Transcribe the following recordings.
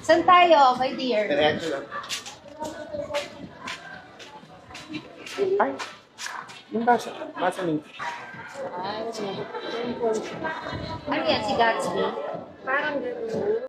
Saan tayo, my dear? Diretso lang. Ay, yung basa. Basa mo. Ano yan, si Gatsby? Parang gano'n.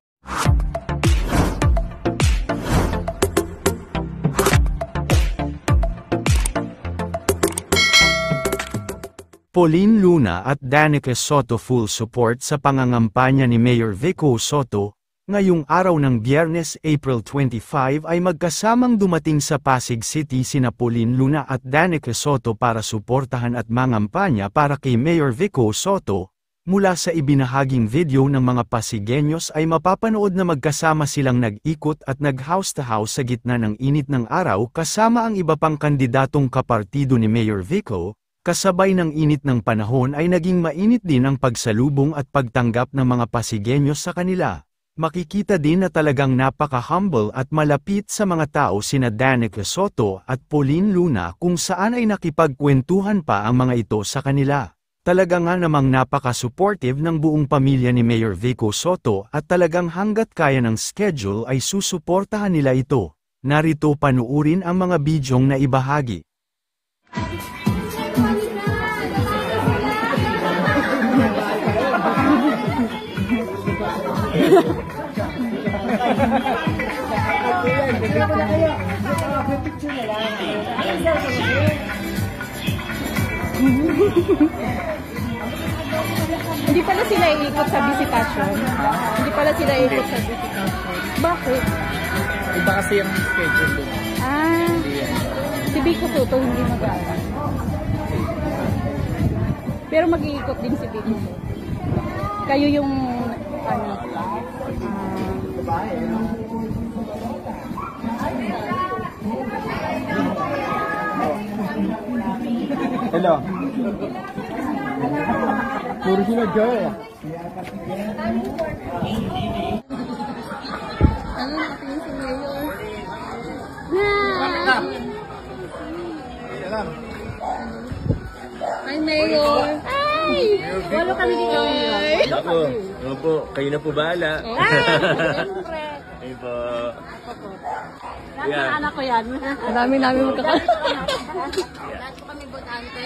Pauline Luna at Danica Soto full support sa pangangampanya ni Mayor Vico Soto. Ngayong araw ng Biyernes, April 25 ay magkasamang dumating sa Pasig City sina Pauline Luna at Danica Soto para suportahan at mangampanya para kay Mayor Vico Soto. Mula sa ibinahaging video ng mga Pasigueños ay mapapanood na magkasama silang nag-ikot at nag-house to house sa gitna ng init ng araw kasama ang iba pang kandidatong kapartido ni Mayor Vico. Kasabay ng init ng panahon ay naging mainit din ang pagsalubong at pagtanggap ng mga Pasigueños sa kanila. Makikita din na talagang napaka-humble at malapit sa mga tao sina Danica Soto at Pauline Luna kung saan ay nakipagkwentuhan pa ang mga ito sa kanila. Talaga nga namang napaka-supportive ng buong pamilya ni Mayor Vico Soto at talagang hanggat kaya ng schedule ay susuportahan nila ito. Narito panuurin ang mga bidyong na ibahagi. Hindi pala sila iikot sa visitation. Hindi pala sila iikot sa visitation. Bakit? Iba kasi yung schedule doon. Si Vico Soto hindi mag-aaral. Pero mag-iikot din si Vico Soto. Kayo yung Hello. Puro sila girl. ano natin si Mayor? Hi, Mayor! Ay! Walo kami dito. Opo, kayo na po bahala. Siyempre. Ay po. Lahat ng anak ko yan. Marami namin magkakaroon. Lahat po kami botante.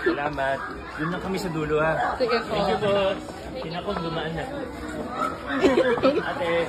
Salamat. Doon lang kami sa dulo ha. Sige po. Thank you po. Sinakong dumaan na. Ate.